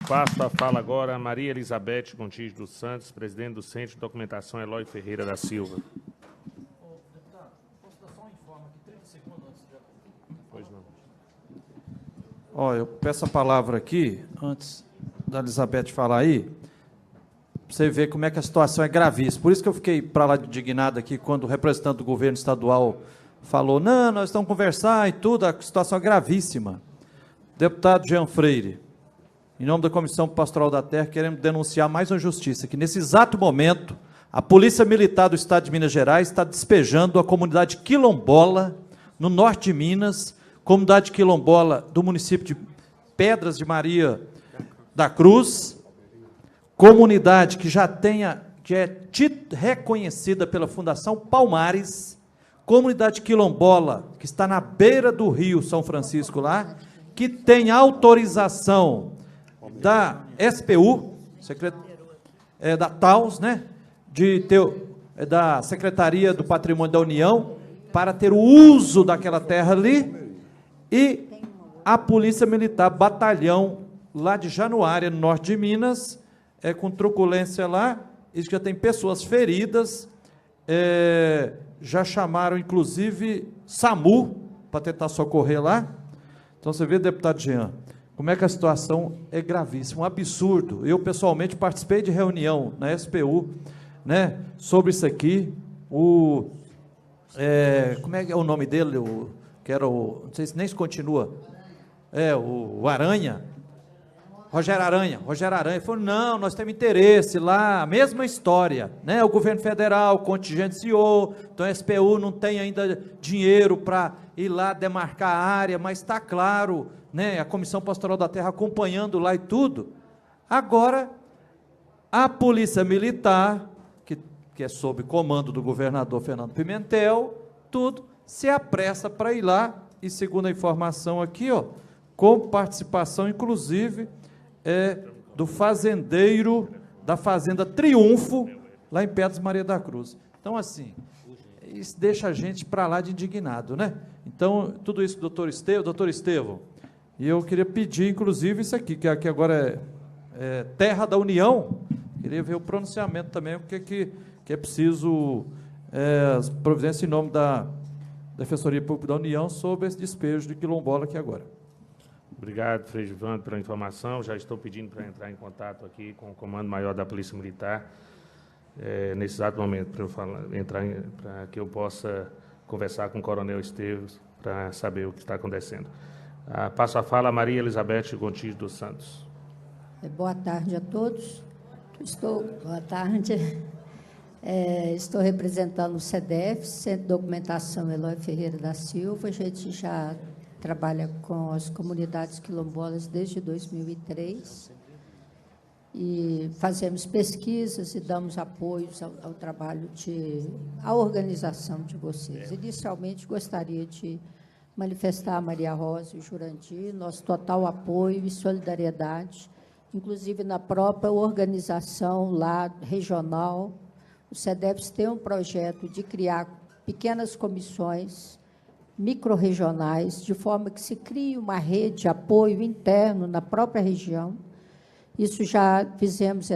Passo a fala agora a Maria Elizabeth Gontijo dos Santos, presidente do Centro de Documentação Eloy Ferreira da Silva. Deputado, posso dar só um informe aqui, 30 segundos antes de... Pois não. Ó, eu peço a palavra aqui, antes da Elizabeth falar aí, para você ver como é que a situação é gravíssima. Por isso que eu fiquei para lá indignado aqui, quando o representante do governo estadual falou, não, nós estamos conversando e tudo, a situação é gravíssima. Deputado Jean Freire, em nome da Comissão Pastoral da Terra, queremos denunciar mais uma injustiça, que nesse exato momento, a Polícia Militar do Estado de Minas Gerais está despejando a comunidade quilombola, no norte de Minas, comunidade quilombola do município de Pedras de Maria da Cruz, comunidade que que é reconhecida pela Fundação Palmares, comunidade quilombola que está na beira do rio São Francisco lá, que tem autorização da SPU, da TAUS, né, da Secretaria do Patrimônio da União, para ter o uso daquela terra ali, e a Polícia Militar, batalhão lá de Januária, no norte de Minas, com truculência lá, e já tem pessoas feridas, já chamaram, inclusive, SAMU, para tentar socorrer lá. Então, você vê, deputado Jean, como é que a situação é gravíssima, um absurdo. Eu, pessoalmente, participei de reunião na SPU, né, sobre isso aqui. Como é que é o nome dele? Que era não sei se nem se continua. O Aranha. Rogério Aranha. Falou, não, nós temos interesse lá, a mesma história, né? O governo federal contingenciou, então a SPU não tem ainda dinheiro para ir lá demarcar a área, mas está claro, né? A Comissão Pastoral da Terra acompanhando lá e tudo. Agora, a Polícia Militar, que é sob comando do governador Fernando Pimentel, tudo, se apressa para ir lá, e segundo a informação aqui, ó, com participação, inclusive, do fazendeiro da Fazenda Triunfo, lá em Pedras Maria da Cruz. Então, assim, isso deixa a gente para lá de indignado, né? Então, tudo isso, doutor Estevão, e eu queria pedir, inclusive, isso aqui, que aqui agora é Terra da União, queria ver o pronunciamento também, o que é preciso, as providências em nome da Defensoria Pública da União sobre esse despejo de quilombola aqui agora. Obrigado, Frei Gilvan, pela informação. Já estou pedindo para entrar em contato aqui com o Comando Maior da Polícia Militar, nesse exato momento, para que eu possa conversar com o Coronel Esteves para saber o que está acontecendo. Passo a fala a Maria Elizabeth Gontijo dos Santos. Boa tarde a todos. Boa tarde. Estou representando o CDF, Centro de Documentação Eloy Ferreira da Silva. A gente já trabalha com as comunidades quilombolas desde 2003 e fazemos pesquisas e damos apoios ao trabalho à organização de vocês. Inicialmente, gostaria de manifestar a Maria Rosa e o Jurandir nosso total apoio e solidariedade, inclusive na própria organização lá regional. O CEDEPS tem um projeto de criar pequenas comissões microrregionais, de forma que se crie uma rede de apoio interno na própria região. Isso já fizemos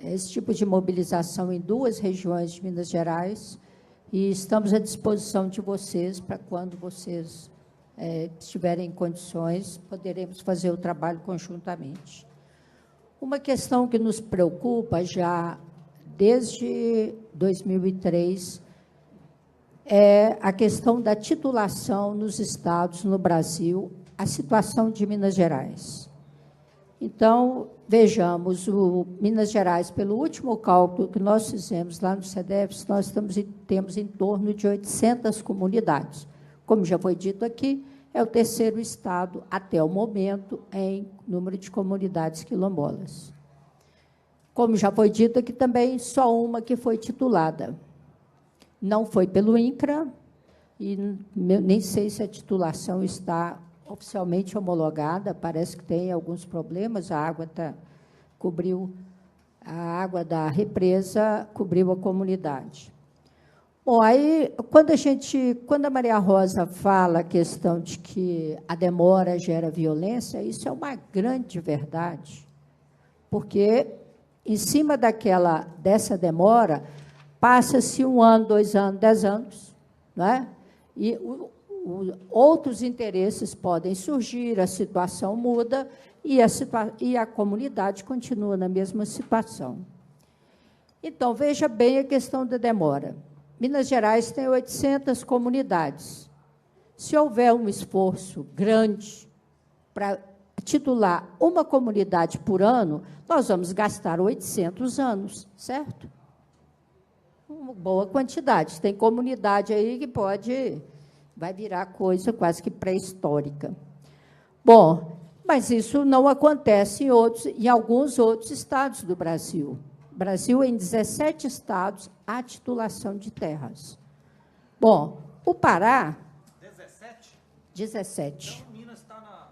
esse tipo de mobilização em 2 regiões de Minas Gerais e estamos à disposição de vocês para quando vocês estiverem em condições, poderemos fazer o trabalho conjuntamente. Uma questão que nos preocupa já desde 2003 é a questão da titulação nos estados, no Brasil, a situação de Minas Gerais. Então, vejamos, Minas Gerais, pelo último cálculo que nós fizemos lá no CEDEPS, nós temos em torno de 800 comunidades. Como já foi dito aqui, é o 3º estado, até o momento, em número de comunidades quilombolas. Como já foi dito aqui também, só uma que foi titulada. Não foi pelo INCRA, e nem sei se a titulação está oficialmente homologada, parece que tem alguns problemas, a água da represa cobriu a comunidade. Bom, aí, quando a Maria Rosa fala a questão de que a demora gera violência, isso é uma grande verdade, porque, em cima dessa demora, passa-se 1 ano, 2 anos, 10 anos, não é? E outros interesses podem surgir, a situação muda e a comunidade continua na mesma situação. Então, veja bem a questão da demora. Minas Gerais tem 800 comunidades. Se houver um esforço grande para titular uma comunidade por ano, nós vamos gastar 800 anos, certo? Uma boa quantidade. Tem comunidade aí que vai virar coisa quase que pré-histórica. Bom, mas isso não acontece em alguns outros estados do Brasil. Brasil, em 17 estados, há titulação de terras. Bom, o Pará... 17? 17. Então, Minas está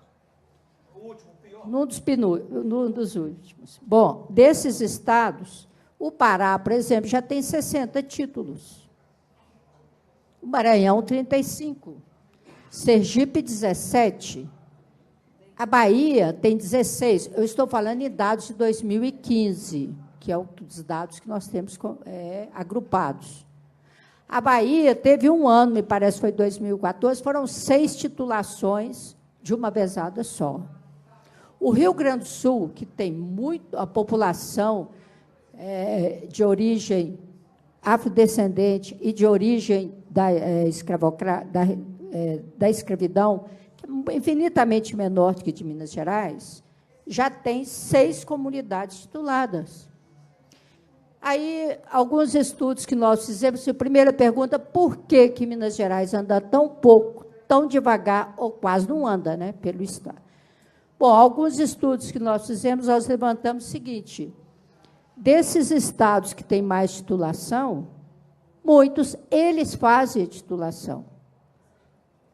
no último, pior. Num dos últimos. Bom, desses estados, o Pará, por exemplo, já tem 60 títulos. O Maranhão, 35. Sergipe, 17. A Bahia tem 16. Eu estou falando em dados de 2015, que é os dados que nós temos agrupados. A Bahia teve 1 ano, me parece que foi 2014, foram 6 titulações de uma vezada só. O Rio Grande do Sul, que tem a população de origem afrodescendente e de origem da escravidão, que é infinitamente menor do que de Minas Gerais, já tem 6 comunidades tituladas. Aí, alguns estudos que nós fizemos, a primeira pergunta, por que Minas Gerais anda tão pouco, tão devagar, ou quase não anda, né, pelo Estado? Bom, alguns estudos que nós fizemos, nós levantamos o seguinte: desses estados que têm mais titulação, muitos, eles fazem a titulação.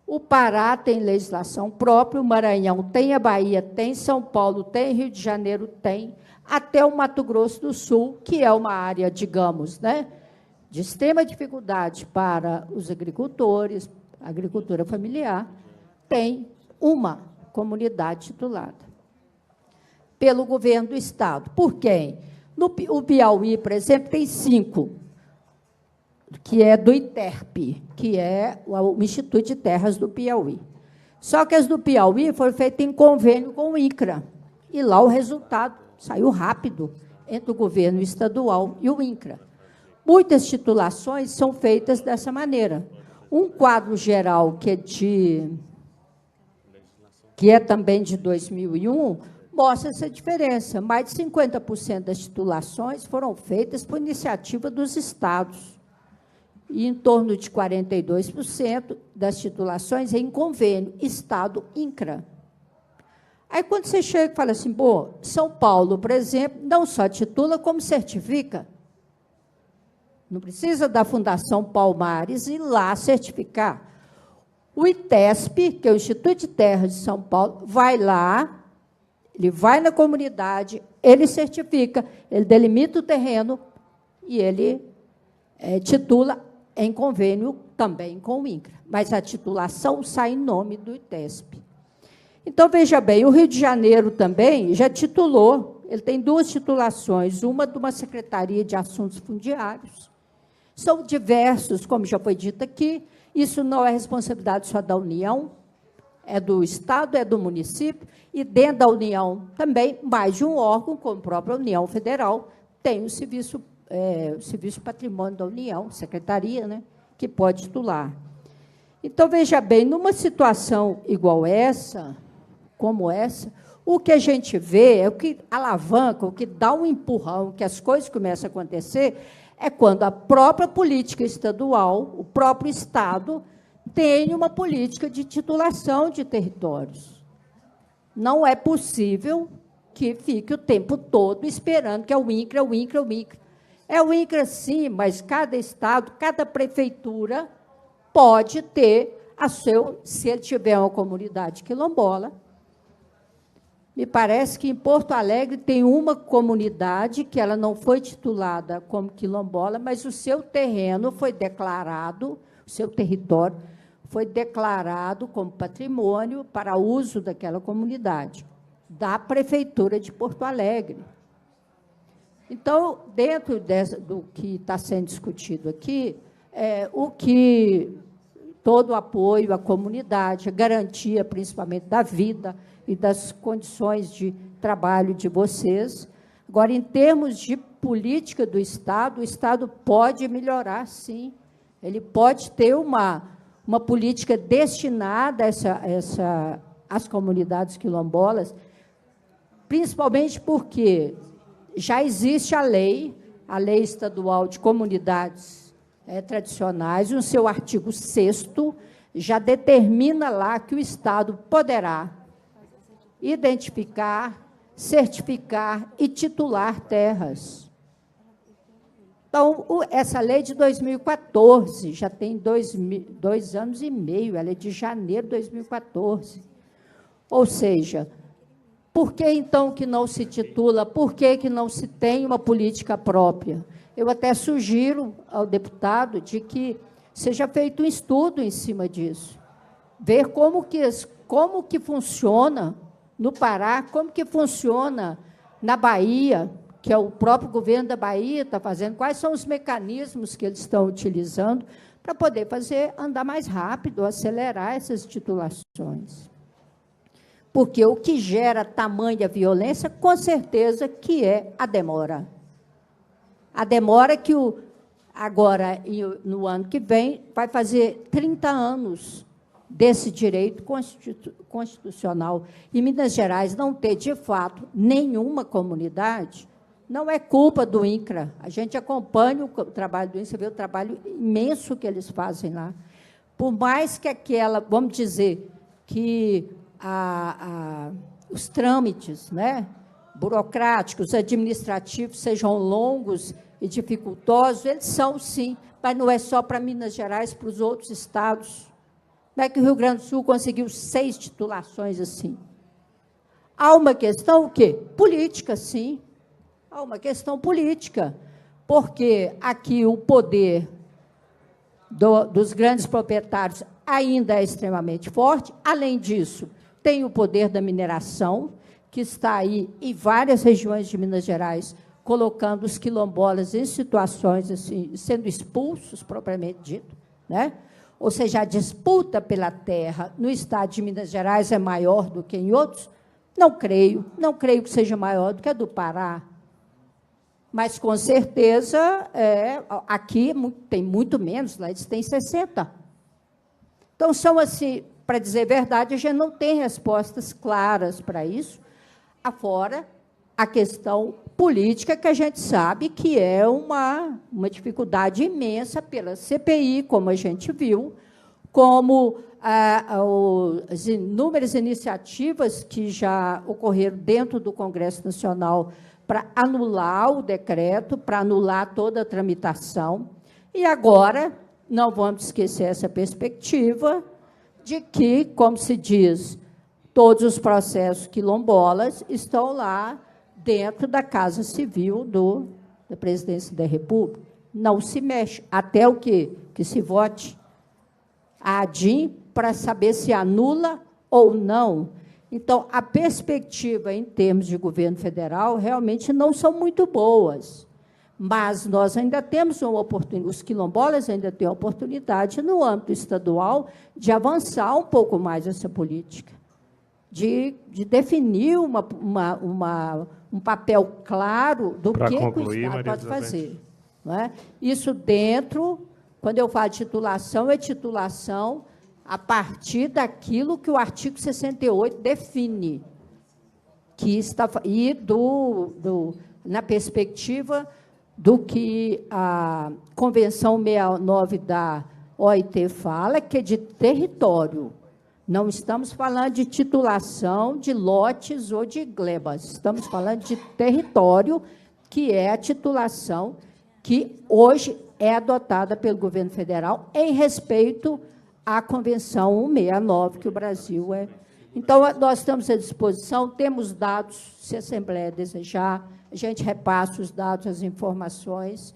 O Pará tem legislação própria, o Maranhão tem, a Bahia tem, São Paulo tem, Rio de Janeiro tem, até o Mato Grosso do Sul, que é uma área, digamos, né, de extrema dificuldade para os agricultores, agricultura familiar, tem uma comunidade titulada pelo governo do Estado. Por quem? O Piauí, por exemplo, tem 5, que é do ITERP, que é o Instituto de Terras do Piauí. Só que as do Piauí foram feitas em convênio com o INCRA, e lá o resultado saiu rápido entre o governo estadual e o INCRA. Muitas titulações são feitas dessa maneira. Um quadro geral que é também de 2001, mostra essa diferença. Mais de 50% das titulações foram feitas por iniciativa dos estados, e em torno de 42% das titulações em convênio Estado-INCRA. Aí, quando você chega e fala assim, pô, São Paulo, por exemplo, não só titula, como certifica. Não precisa da Fundação Palmares ir lá certificar. O ITESP, que é o Instituto de Terras de São Paulo, vai lá, ele vai na comunidade, ele certifica, ele delimita o terreno e ele titula em convênio também com o INCRA. Mas a titulação sai em nome do ITESP. Então, veja bem, o Rio de Janeiro também já titulou, ele tem 2 titulações, uma de uma Secretaria de Assuntos Fundiários. São diversos, como já foi dito aqui, isso não é responsabilidade só da União, é do Estado, é do município, e dentro da União também, mais de um órgão, como a própria União Federal, tem o Serviço Patrimônio da União, Secretaria, né, que pode titular. Então, veja bem, numa situação igual essa, como essa, o que a gente vê, é o que alavanca, o que dá um empurrão, que as coisas começam a acontecer, é quando a própria política estadual, o próprio Estado, tem uma política de titulação de territórios. Não é possível que fique o tempo todo esperando que é o INCRA, o INCRA, o INCRA. É o INCRA, sim, mas cada estado, cada prefeitura pode ter se ele tiver uma comunidade quilombola, Me parece que em Porto Alegre tem uma comunidade que ela não foi titulada como quilombola, mas o seu terreno foi declarado, o seu território foi declarado como patrimônio para uso daquela comunidade, da Prefeitura de Porto Alegre. Então, dentro do que está sendo discutido aqui, o que todo o apoio à comunidade, a garantia, principalmente, da vida e das condições de trabalho de vocês. Agora, em termos de política do Estado, o Estado pode melhorar, sim. Ele pode ter uma política destinada às comunidades quilombolas, principalmente porque já existe a lei estadual de comunidades tradicionais, no seu artigo 6º, já determina lá que o Estado poderá identificar, certificar e titular terras. Então, essa lei de 2014, já tem 2 anos e meio, ela é de janeiro de 2014. Ou seja, por que, então, que não se titula? Por que não se tem uma política própria? Eu até sugiro ao deputado de que seja feito um estudo em cima disso, ver como que funciona no Pará, como que funciona na Bahia, que é o próprio governo da Bahia está fazendo, quais são os mecanismos que eles estão utilizando para poder fazer andar mais rápido, acelerar essas titulações. Porque o que gera tamanha violência, com certeza, que é a demora. A demora que, agora, no ano que vem, vai fazer 30 anos desse direito constitucional. E Minas Gerais não ter, de fato, nenhuma comunidade, não é culpa do INCRA. A gente acompanha o trabalho do INCRA, você vê o trabalho imenso que eles fazem lá. Por mais que vamos dizer, que os trâmites, né, burocráticos, administrativos, sejam longos e dificultosos, eles são, sim, mas não é só para Minas Gerais, para os outros estados. Não é que o Rio Grande do Sul conseguiu 6 titulações assim. Há uma questão, o quê? Política, sim. Há uma questão política, porque aqui o poder dos grandes proprietários ainda é extremamente forte. Além disso, tem o poder da mineração, que está aí em várias regiões de Minas Gerais, colocando os quilombolas em situações assim, sendo expulsos, propriamente dito, né? Ou seja, a disputa pela terra no estado de Minas Gerais é maior do que em outros? Não creio que seja maior do que a do Pará. Mas, com certeza, aqui tem muito menos, lá eles têm 60. Então, são assim, para dizer a verdade, a gente não tem respostas claras para isso, afora a questão política, que a gente sabe que é uma dificuldade imensa pela CPI, como a gente viu, como as inúmeras iniciativas que já ocorreram dentro do Congresso Nacional para anular o decreto, para anular toda a tramitação. E agora, não vamos esquecer essa perspectiva de que, como se diz, todos os processos quilombolas estão lá dentro da Casa Civil da Presidência da República. Não se mexe, até o quê? Que se vote a ADIM para saber se anula ou não. Então, a perspectiva em termos de governo federal realmente não são muito boas, mas nós ainda temos uma oportunidade, os quilombolas ainda têm a oportunidade, no âmbito estadual, de avançar um pouco mais essa política, de definir um papel claro do que o Estado pode fazer. Não é? Isso dentro, quando eu falo de titulação, é titulação a partir daquilo que o artigo 68 define, na perspectiva do que a Convenção 69 da OIT fala, que é de território. Não estamos falando de titulação de lotes ou de glebas, estamos falando de território, que é a titulação que hoje é adotada pelo governo federal em respeito à Convenção 169, que o Brasil é. Então, nós estamos à disposição, temos dados, se a Assembleia desejar, a gente repassa os dados, as informações,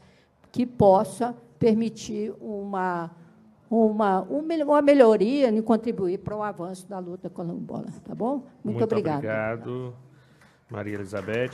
que possa permitir uma melhoria e contribuir para o avanço da luta quilombola. Tá bom? Muito obrigada. Muito obrigado, Maria Elizabeth.